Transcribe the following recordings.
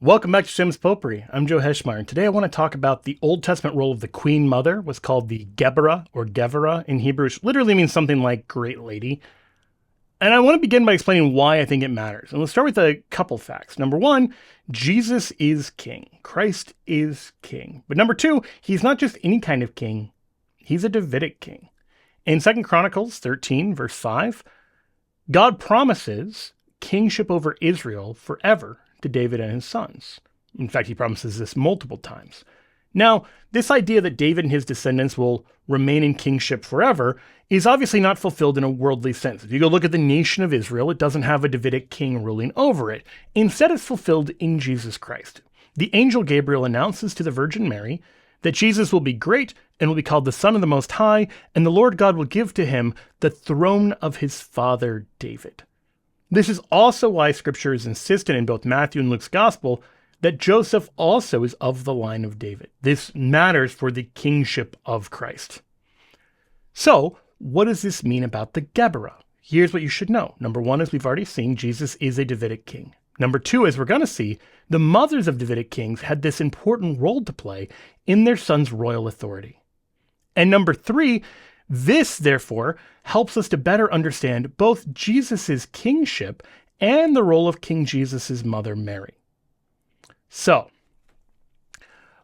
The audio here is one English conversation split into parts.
Welcome back to Shameless Popery. I'm Joe Heschmeyer, and today I want to talk about the Old Testament role of the Queen Mother, what's called the Geberah or Gevurah in Hebrew, which literally means something like Great Lady. And I want to begin by explaining why I think it matters. And let's start with a couple facts. Number one, Jesus is king. Christ is king. But number two, he's not just any kind of king. He's a Davidic king. In 2 Chronicles 13, verse 5, God promises kingship over Israel forever to David and his sons. In fact, he promises this multiple times. Now, this idea that David and his descendants will remain in kingship forever is obviously not fulfilled in a worldly sense. If you go look at the nation of Israel, it doesn't have a Davidic king ruling over it. Instead, it's fulfilled in Jesus Christ. The angel Gabriel announces to the Virgin Mary that Jesus will be great and will be called the Son of the Most High, and the Lord God will give to him the throne of his father David. This is also why Scripture is insistent in both Matthew and Luke's Gospel that Joseph also is of the line of David. This matters for the kingship of Christ. So, what does this mean about the Geberah? Here's what you should know. Number one, as we've already seen, Jesus is a Davidic king. Number two, as we're going to see, the mothers of Davidic kings had this important role to play in their sons' royal authority. And number three, this, therefore, helps us to better understand both Jesus' kingship and the role of King Jesus' mother, Mary. So,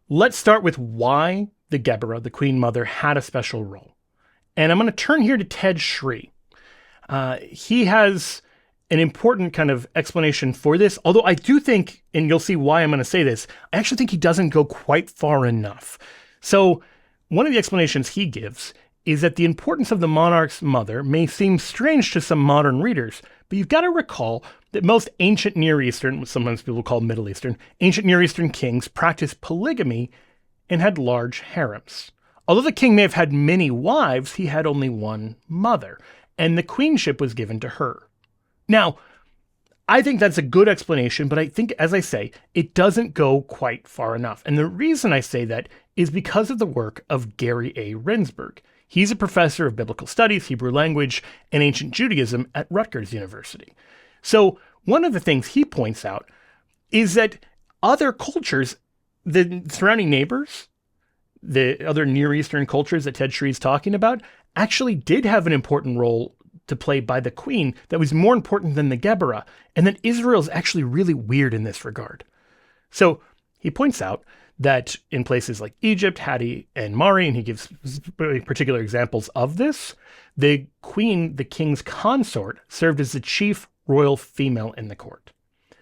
let's start with why the Geberah, the Queen Mother, had a special role. And I'm going to turn here to Ted Shree. He has an important kind of explanation for this, although I do think, and you'll see why I'm going to say this, I actually think he doesn't go quite far enough. So, one of the explanations he gives is that the importance of the monarch's mother may seem strange to some modern readers, but you've got to recall that most ancient Near Eastern, what sometimes people call Middle Eastern, ancient Near Eastern kings practiced polygamy and had large harems. Although the king may have had many wives, he had only one mother, and the queenship was given to her. Now, I think that's a good explanation, but I think, as I say, it doesn't go quite far enough. And the reason I say that is because of the work of Gary A. Rendsburg. He's a professor of biblical studies, Hebrew language, and ancient Judaism at Rutgers University. So one of the things he points out is that other cultures, the surrounding neighbors, the other Near Eastern cultures that Ted Shree is talking about, actually did have an important role to play by the queen that was more important than the Geberah, and that Israel is actually really weird in this regard. So he points out that in places like Egypt, Hatti, and Mari, and he gives particular examples of this, the queen, the king's consort, served as the chief royal female in the court.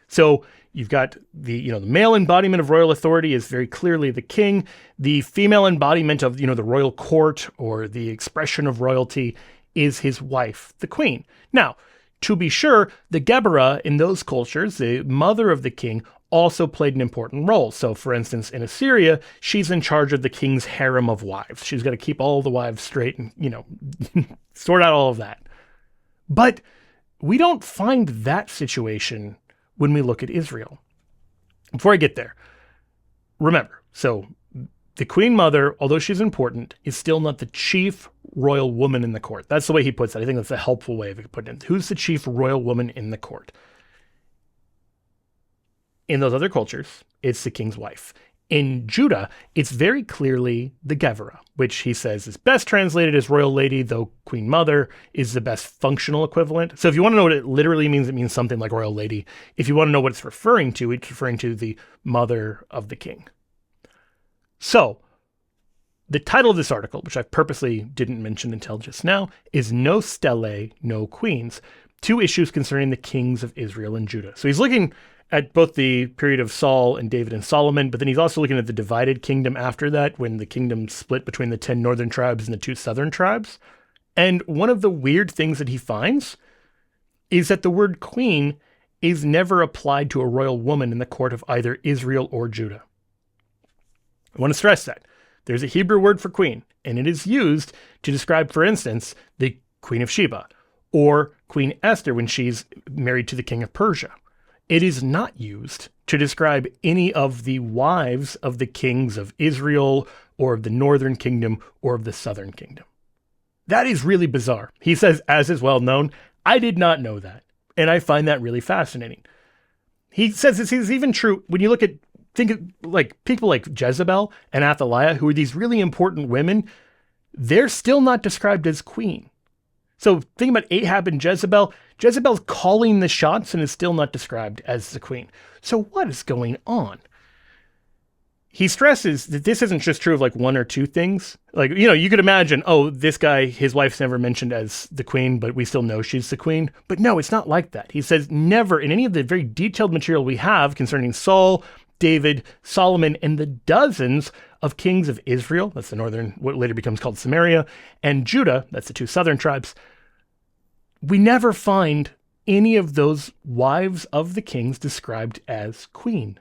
So you've got the male embodiment of royal authority is very clearly the king. The female embodiment of, the royal court or the expression of royalty is his wife, the queen. Now, to be sure, the Geberah in those cultures, the mother of the king, also played an important role. So, for instance, in Assyria, she's in charge of the king's harem of wives. She's got to keep all the wives straight and, sort out all of that. But we don't find that situation when we look at Israel. Before I get there, remember, so the queen mother, although she's important, is still not the chief royal woman in the court. That's the way he puts it. I think that's a helpful way of putting it. Who's the chief royal woman in the court? In those other cultures, it's the king's wife. In Judah, it's very clearly the Geverah, which he says is best translated as royal lady, though queen mother is the best functional equivalent. So if you want to know what it literally means, it means something like royal lady. If you want to know what it's referring to the mother of the king. So the title of this article, which I purposely didn't mention until just now, is No Stele, No Queens, 2 issues concerning the kings of Israel and Judah. So he's looking at both the period of Saul and David and Solomon, but then he's also looking at the divided kingdom after that, when the kingdom split between the 10 northern tribes and the 2 southern tribes. And one of the weird things that he finds is that the word queen is never applied to a royal woman in the court of either Israel or Judah. I want to stress that. There's a Hebrew word for queen, and it is used to describe, for instance, the Queen of Sheba, or Queen Esther when she's married to the king of Persia. It is not used to describe any of the wives of the kings of Israel or of the northern kingdom or of the southern kingdom. That is really bizarre. He says, as is well known, I did not know that, and I find that really fascinating. He says this is even true when you look at, think of like people like Jezebel and Athaliah, who are these really important women. They're still not described as queen. So think about Ahab and Jezebel. Jezebel's calling the shots and is still not described as the queen. So what is going on? He stresses that this isn't just true of like one or two things. Like, you could imagine, oh, this guy, his wife's never mentioned as the queen, but we still know she's the queen. But no, it's not like that. He says never in any of the very detailed material we have concerning Saul, David, Solomon, and the dozens of kings of Israel, that's the northern, what later becomes called Samaria, and Judah, that's the two southern tribes, we never find any of those wives of the kings described as queen.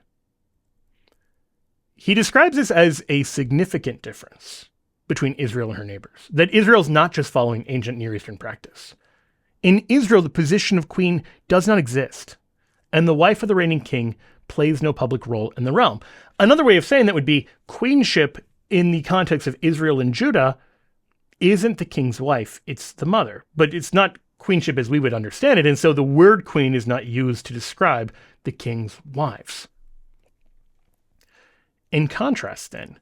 He describes this as a significant difference between Israel and her neighbors, that Israel's not just following ancient Near Eastern practice. In Israel, the position of queen does not exist, and the wife of the reigning king plays no public role in the realm. Another way of saying that would be queenship in the context of Israel and Judah isn't the king's wife, it's the mother. But it's not queenship as we would understand it, and so the word queen is not used to describe the king's wives. In contrast, then,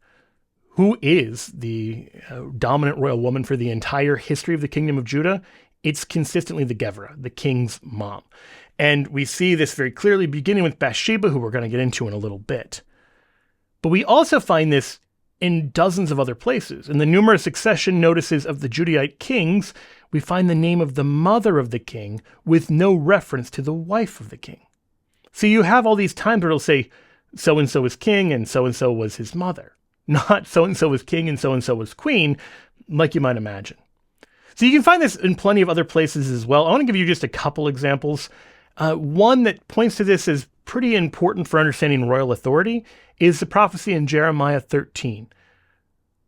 who is the dominant royal woman for the entire history of the kingdom of Judah? It's consistently the Gevurah, the king's mom. And we see this very clearly beginning with Bathsheba, who we're going to get into in a little bit. But we also find this in dozens of other places. In the numerous succession notices of the Judahite kings, we find the name of the mother of the king with no reference to the wife of the king. So you have all these times where it'll say, so-and-so was king and so-and-so was his mother. Not so-and-so was king and so-and-so was queen, like you might imagine. So you can find this in plenty of other places as well. I want to give you just a couple examples. One that points to this as pretty important for understanding royal authority is the prophecy in Jeremiah 13,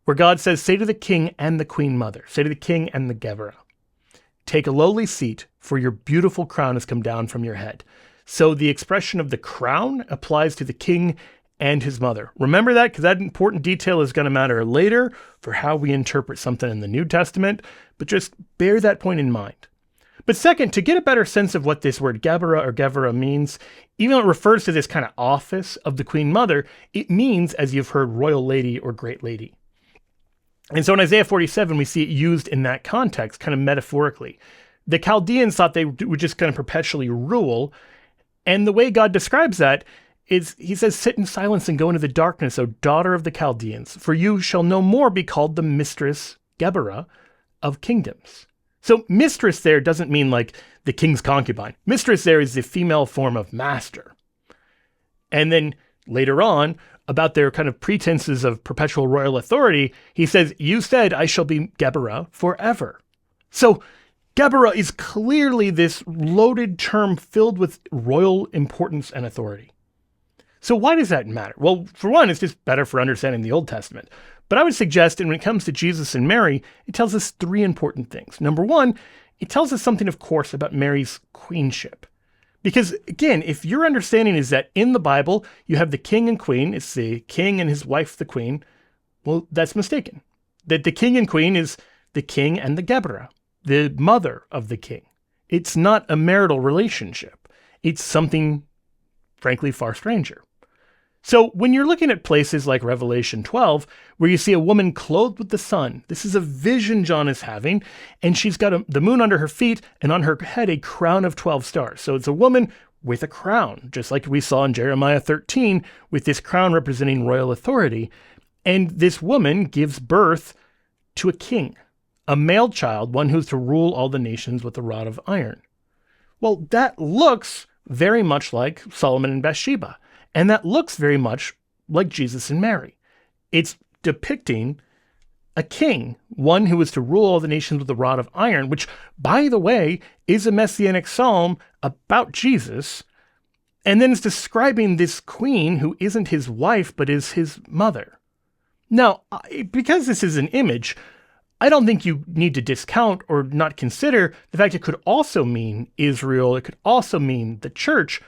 where God says, say to the king and the queen mother, say to the king and the Gevurah, take a lowly seat, for your beautiful crown has come down from your head. So the expression of the crown applies to the king and his mother. Remember that, because that important detail is going to matter later for how we interpret something in the New Testament, but just bear that point in mind. But second, to get a better sense of what this word Gevurah or Gevurah means, even though it refers to this kind of office of the queen mother, it means, as you've heard, royal lady or great lady. And so in Isaiah 47, we see it used in that context, kind of metaphorically. The Chaldeans thought they would just kind of perpetually rule. And the way God describes that is, he says, sit in silence and go into the darkness, O daughter of the Chaldeans, for you shall no more be called the mistress, Gevurah, of kingdoms. So mistress there doesn't mean like the king's concubine. Mistress there is the female form of master. And then later on, about their kind of pretenses of perpetual royal authority, he says, you said I shall be Gevurah forever. So Gevurah is clearly this loaded term filled with royal importance and authority. So why does that matter? Well, for one, it's just better for understanding the Old Testament. But I would suggest, and when it comes to Jesus and Mary, it tells us three important things. Number one, it tells us something, of course, about Mary's queenship. Because, again, if your understanding is that in the Bible, you have the king and queen, it's the king and his wife, the queen, well, that's mistaken. That the king and queen is the king and the Gevurah, the mother of the king. It's not a marital relationship. It's something, frankly, far stranger. So when you're looking at places like Revelation 12, where you see a woman clothed with the sun, this is a vision John is having, and she's got the moon under her feet and on her head a crown of 12 stars. So it's a woman with a crown, just like we saw in Jeremiah 13, with this crown representing royal authority. And this woman gives birth to a king, a male child, one who's to rule all the nations with a rod of iron. Well, that looks very much like Solomon and Bathsheba. And that looks very much like Jesus and Mary. It's depicting a king, one who is to rule all the nations with a rod of iron, which, by the way, is a messianic psalm about Jesus. And then it's describing this queen who isn't his wife, but is his mother. Now, because this is an image, I don't think you need to discount or not consider the fact it could also mean Israel. It could also mean the church,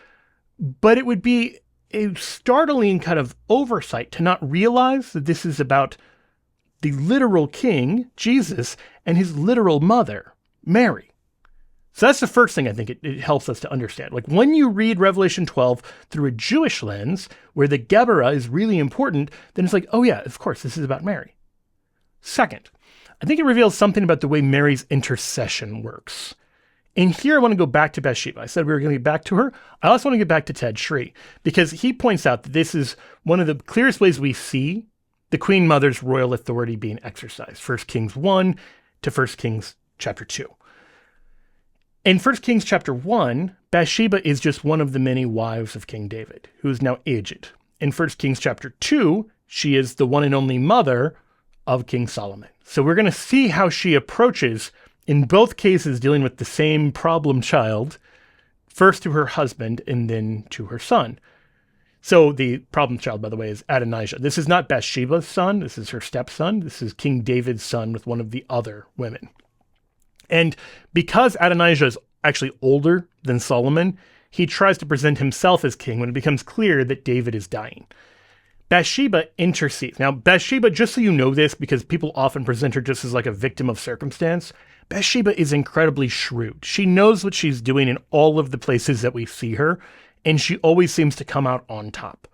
but it would be a startling kind of oversight to not realize that this is about the literal king, Jesus, and his literal mother, Mary. So that's the first thing I think it helps us to understand. Like when you read Revelation 12 through a Jewish lens, where the Geburah is really important, then it's like, oh yeah, of course, this is about Mary. Second, I think it reveals something about the way Mary's intercession works. And here I want to go back to Bathsheba. I said we were going to get back to her. I also want to get back to Ted Shree, because he points out that this is one of the clearest ways we see the Queen Mother's royal authority being exercised. 1 Kings 1 to 1 Kings chapter 2. In 1 Kings chapter 1, Bathsheba is just one of the many wives of King David, who is now aged. In 1 Kings chapter 2, she is the one and only mother of King Solomon. So we're going to see how she approaches, in both cases, dealing with the same problem child, first to her husband and then to her son. So the problem child, by the way, is Adonijah. This is not Bathsheba's son. This is her stepson. This is King David's son with one of the other women. And because Adonijah is actually older than Solomon, he tries to present himself as king when it becomes clear that David is dying. Bathsheba intercedes. Now, Bathsheba, just so you know this, because people often present her just as like a victim of circumstance, Bathsheba is incredibly shrewd. She knows what she's doing in all of the places that we see her, and she always seems to come out on top.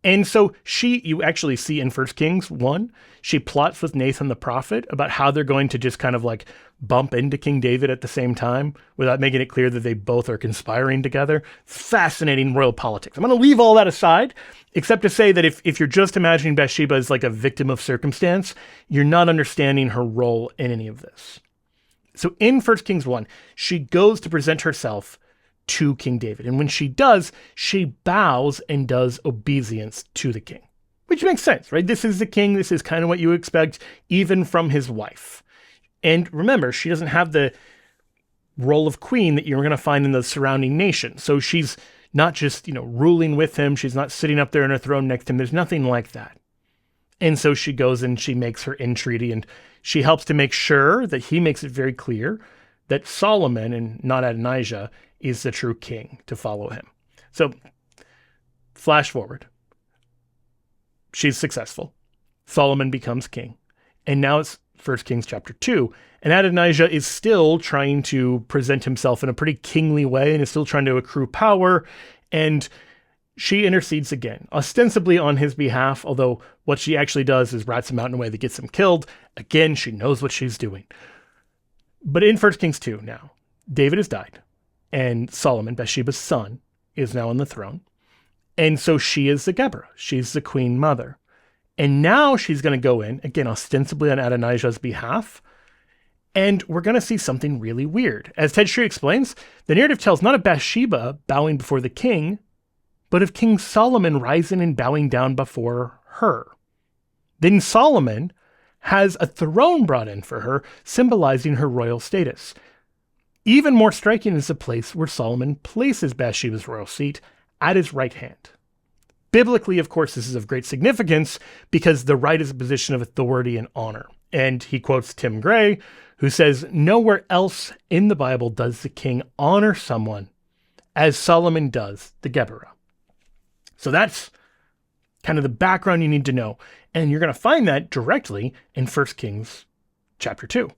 And so you actually see in 1 Kings 1, she plots with Nathan the prophet about how they're going to just kind of like bump into King David at the same time without making it clear that they both are conspiring together. Fascinating royal politics. I'm going to leave all that aside, except to say that if you're just imagining Bathsheba as like a victim of circumstance, you're not understanding her role in any of this. So in 1 Kings 1, she goes to present herself to King David. And when she does, she bows and does obeisance to the king, which makes sense, right? This is the king. This is kind of what you expect even from his wife. And remember, she doesn't have the role of queen that you're going to find in the surrounding nation. So she's not just, ruling with him. She's not sitting up there in her throne next to him. There's nothing like that. And so she goes and she makes her entreaty, and she helps to make sure that he makes it very clear that Solomon and not Adonijah is the true king to follow him. So flash forward. She's successful. Solomon becomes king. And now it's 1 Kings chapter 2. And Adonijah is still trying to present himself in a pretty kingly way and is still trying to accrue power. And she intercedes again, ostensibly on his behalf, although what she actually does is rats him out in a way that gets him killed. Again, she knows what she's doing. But in 1 Kings 2 now, David has died. And Solomon, Bathsheba's son, is now on the throne. And so she is the Geburah. She's the queen mother. And now she's going to go in, again, ostensibly on Adonijah's behalf. And we're going to see something really weird. As Ted Shree explains, the narrative tells not of Bathsheba bowing before the king, but of King Solomon rising and bowing down before her. Then Solomon has a throne brought in for her, symbolizing her royal status. Even more striking is the place where Solomon places Bathsheba's royal seat at his right hand. Biblically, of course, this is of great significance because the right is a position of authority and honor. And he quotes Tim Gray, who says, "Nowhere else in the Bible does the king honor someone as Solomon does the Geburah." So that's kind of the background you need to know. And you're going to find that directly in 1 Kings chapter 2.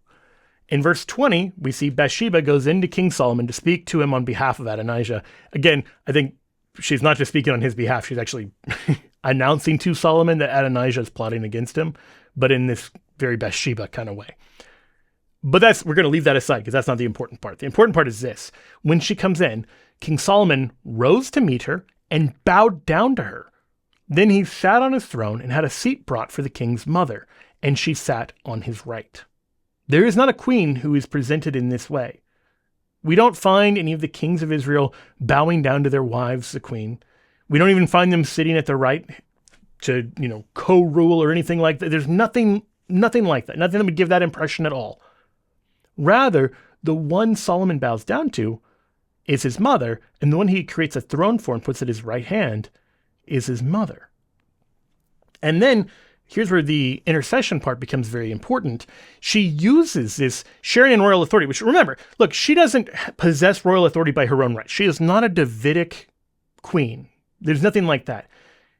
In verse 20, we see Bathsheba goes into King Solomon to speak to him on behalf of Adonijah. Again, I think she's not just speaking on his behalf, she's actually announcing to Solomon that Adonijah is plotting against him, but in this very Bathsheba kind of way. But we're going to leave that aside because that's not the important part. The important part is this. When she comes in, King Solomon rose to meet her and bowed down to her. Then he sat on his throne and had a seat brought for the king's mother, and she sat on his right. There is not a queen who is presented in this way. We don't find any of the kings of Israel bowing down to their wives, the queen. We don't even find them sitting at the right to, co-rule or anything like that. There's nothing like that. Nothing that would give that impression at all. Rather, the one Solomon bows down to is his mother, and the one he creates a throne for and puts at his right hand is his mother. And then here's where the intercession part becomes very important. She uses this sharing in royal authority, which, remember, look, she doesn't possess royal authority by her own right. She is not a Davidic queen. There's nothing like that.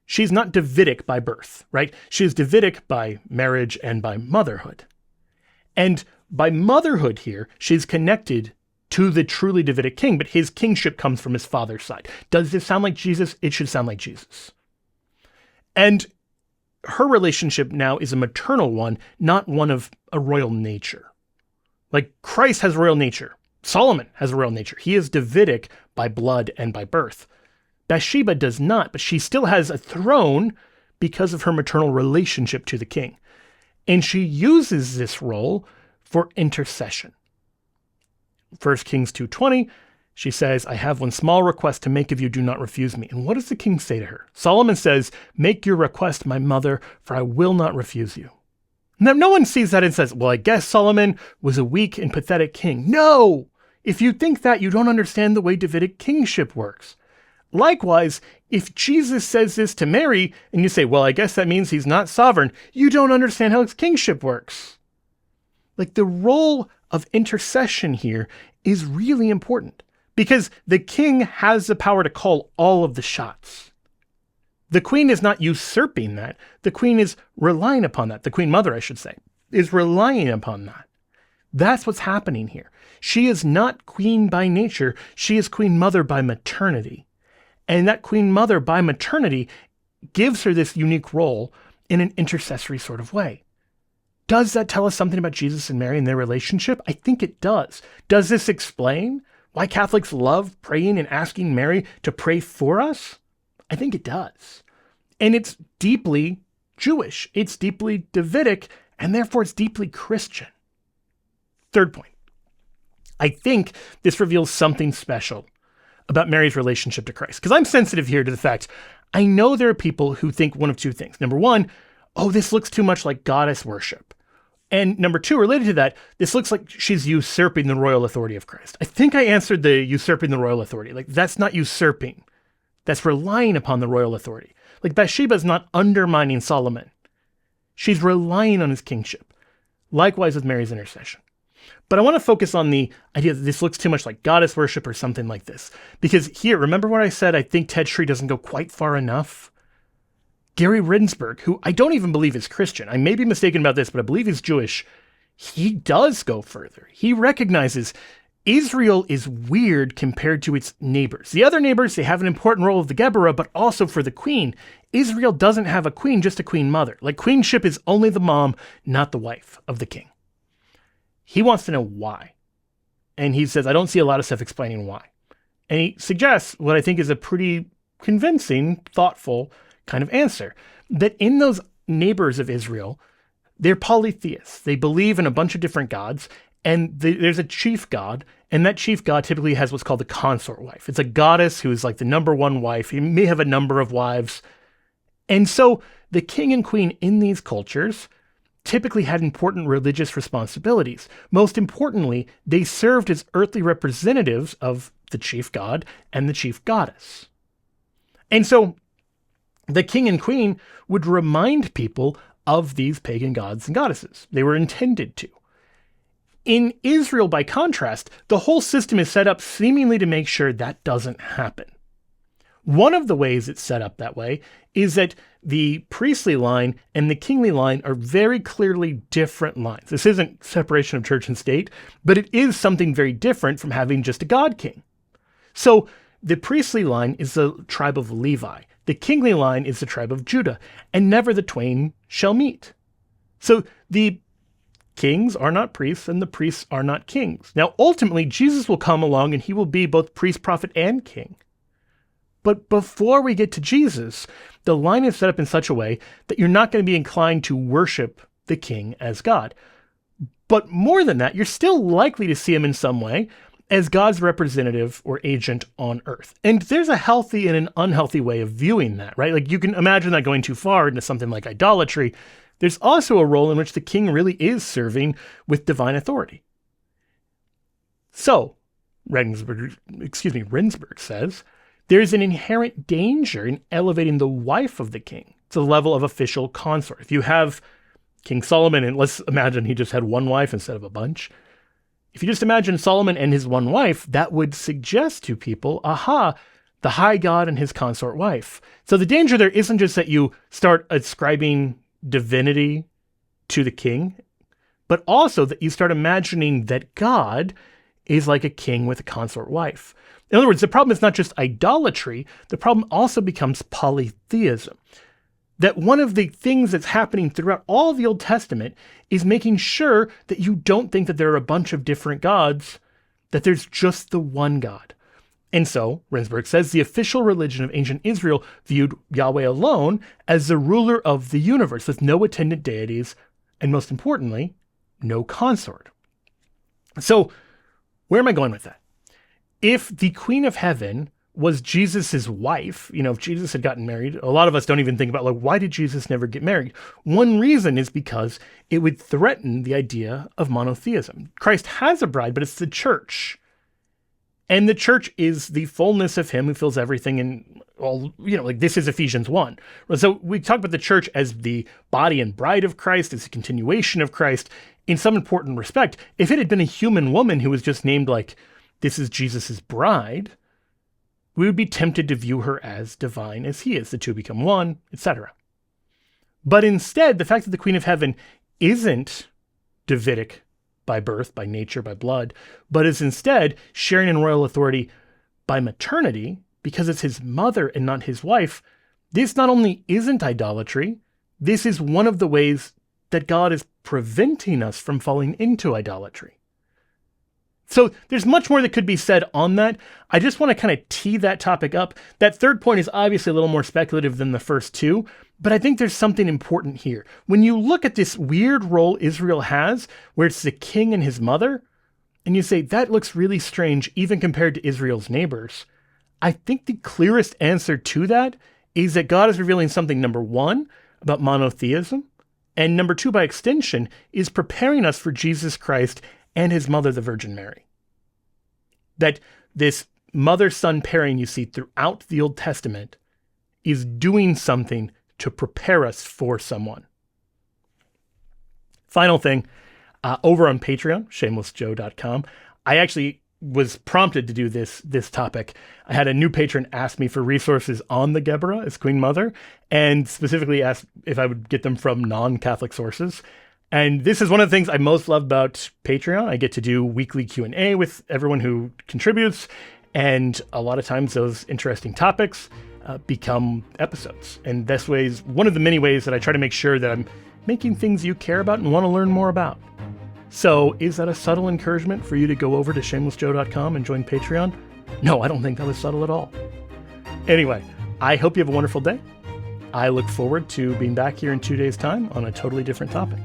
She's not Davidic by birth, right? She is Davidic by marriage and by motherhood. And by motherhood here, she's connected to the truly Davidic king, but his kingship comes from his father's side. Does this sound like Jesus? It should sound like Jesus. And her relationship now is a maternal one, not one of a royal nature. Like Christ has a royal nature. Solomon has a royal nature. He is Davidic by blood and by birth. Bathsheba does not, but she still has a throne because of her maternal relationship to the king. And she uses this role for intercession. 1 Kings 2:20, she says, I have one small request to make of you, do not refuse me. And what does the king say to her? Solomon says, make your request, my mother, for I will not refuse you. Now, no one sees that and says, well, I guess Solomon was a weak and pathetic king. No! If you think that, you don't understand the way Davidic kingship works. Likewise, if Jesus says this to Mary, and you say, well, I guess that means he's not sovereign, you don't understand how his kingship works. Like the role of intercession here is really important because the king has the power to call all of the shots. The queen is not usurping that. The queen is relying upon that. The queen mother, I should say, is relying upon that. That's what's happening here. She is not queen by nature. She is queen mother by maternity. And that queen mother by maternity gives her this unique role in an intercessory sort of way. Does that tell us something about Jesus and Mary and their relationship? I think it does. Does this explain why Catholics love praying and asking Mary to pray for us? I think it does. And it's deeply Jewish. It's deeply Davidic, and therefore it's deeply Christian. Third point. I think this reveals something special about Mary's relationship to Christ. Because I'm sensitive here to the fact, I know there are people who think one of two things. Number one, oh, this looks too much like goddess worship. And number two, related to that, this looks like she's usurping the royal authority of Christ. I think I answered the usurping the royal authority. Like, that's not usurping. That's relying upon the royal authority. Like, Bathsheba is not undermining Solomon. She's relying on his kingship. Likewise with Mary's intercession. But I want to focus on the idea that this looks too much like goddess worship or something like this. Because here, remember what I said? I think Ted Shree doesn't go quite far enough. Gary Rinsberg, who I don't even believe is Christian, I may be mistaken about this, but I believe he's Jewish, he does go further. He recognizes Israel is weird compared to its neighbors. The other neighbors, they have an important role of the Geburah, but also for the queen. Israel doesn't have a queen, just a queen mother. Like queenship is only the mom, not the wife of the king. He wants to know why. And he says, I don't see a lot of stuff explaining why. And he suggests what I think is a pretty convincing, thoughtful kind of answer, that in those neighbors of Israel, they're polytheists. They believe in a bunch of different gods, and there's a chief god, and that chief god typically has what's called the consort wife. It's a goddess who is like the number one wife. He may have a number of wives. And so the king and queen in these cultures typically had important religious responsibilities. Most importantly, they served as earthly representatives of the chief god and the chief goddess. And so the king and queen would remind people of these pagan gods and goddesses. They were intended to. In Israel, by contrast, the whole system is set up seemingly to make sure that doesn't happen. One of the ways it's set up that way is that the priestly line and the kingly line are very clearly different lines. This isn't separation of church and state, but it is something very different from having just a god king. So the priestly line is the tribe of Levi. The kingly line is the tribe of Judah, and never the twain shall meet. So the kings are not priests, and the priests are not kings. Now, ultimately, Jesus will come along, and he will be both priest, prophet, and king. But before we get to Jesus, the line is set up in such a way that you're not going to be inclined to worship the king as God. But more than that, you're still likely to see him in some way as God's representative or agent on earth. And there's a healthy and an unhealthy way of viewing that, right? Like you can imagine that going too far into something like idolatry. There's also a role in which the king really is serving with divine authority. So, Rinsberg says, there's an inherent danger in elevating the wife of the king to the level of official consort. If you have King Solomon, and let's imagine he just had one wife instead of a bunch. If you just imagine Solomon and his one wife, that would suggest to people, aha, the high god and his consort wife. So the danger there isn't just that you start ascribing divinity to the king, but also that you start imagining that God is like a king with a consort wife. In other words, the problem is not just idolatry, the problem also becomes polytheism. That one of the things that's happening throughout all of the Old Testament is making sure that you don't think that there are a bunch of different gods, that there's just the one God. And so, Rinsberg says, the official religion of ancient Israel viewed Yahweh alone as the ruler of the universe, with no attendant deities, and most importantly, no consort. So, where am I going with that? If the Queen of Heaven was Jesus's wife, if Jesus had gotten married, a lot of us don't even think about, why did Jesus never get married? One reason is because it would threaten the idea of monotheism. Christ has a bride, but it's the church. And the church is the fullness of him who fills everything in all, this is Ephesians 1. So we talk about the church as the body and bride of Christ, as a continuation of Christ in some important respect. If it had been a human woman who was just named this is Jesus's bride, we would be tempted to view her as divine as he is. The two become one, etc. But instead, the fact that the Queen of Heaven isn't Davidic by birth, by nature, by blood, but is instead sharing in royal authority by maternity, because it's his mother and not his wife, this not only isn't idolatry, this is one of the ways that God is preventing us from falling into idolatry. So there's much more that could be said on that. I just want to kind of tee that topic up. That third point is obviously a little more speculative than the first two, but I think there's something important here. When you look at this weird role Israel has, where it's the king and his mother, and you say, that looks really strange even compared to Israel's neighbors, I think the clearest answer to that is that God is revealing something, number one, about monotheism, and number two, by extension, is preparing us for Jesus Christ and his mother, the Virgin Mary. That this mother-son pairing you see throughout the Old Testament is doing something to prepare us for someone. Final thing, over on Patreon, shamelessjoe.com, I actually was prompted to do this topic. I had a new patron ask me for resources on the Geburah as Queen Mother, and specifically asked if I would get them from non-Catholic sources. And this is one of the things I most love about Patreon. I get to do weekly Q&A with everyone who contributes. And a lot of times those interesting topics become episodes. And this way is one of the many ways that I try to make sure that I'm making things you care about and want to learn more about. So is that a subtle encouragement for you to go over to shamelessjoe.com and join Patreon? No, I don't think that was subtle at all. Anyway, I hope you have a wonderful day. I look forward to being back here in 2 days' time on a totally different topic.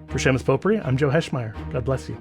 For Shameless Popery, I'm Joe Heschmeyer. God bless you.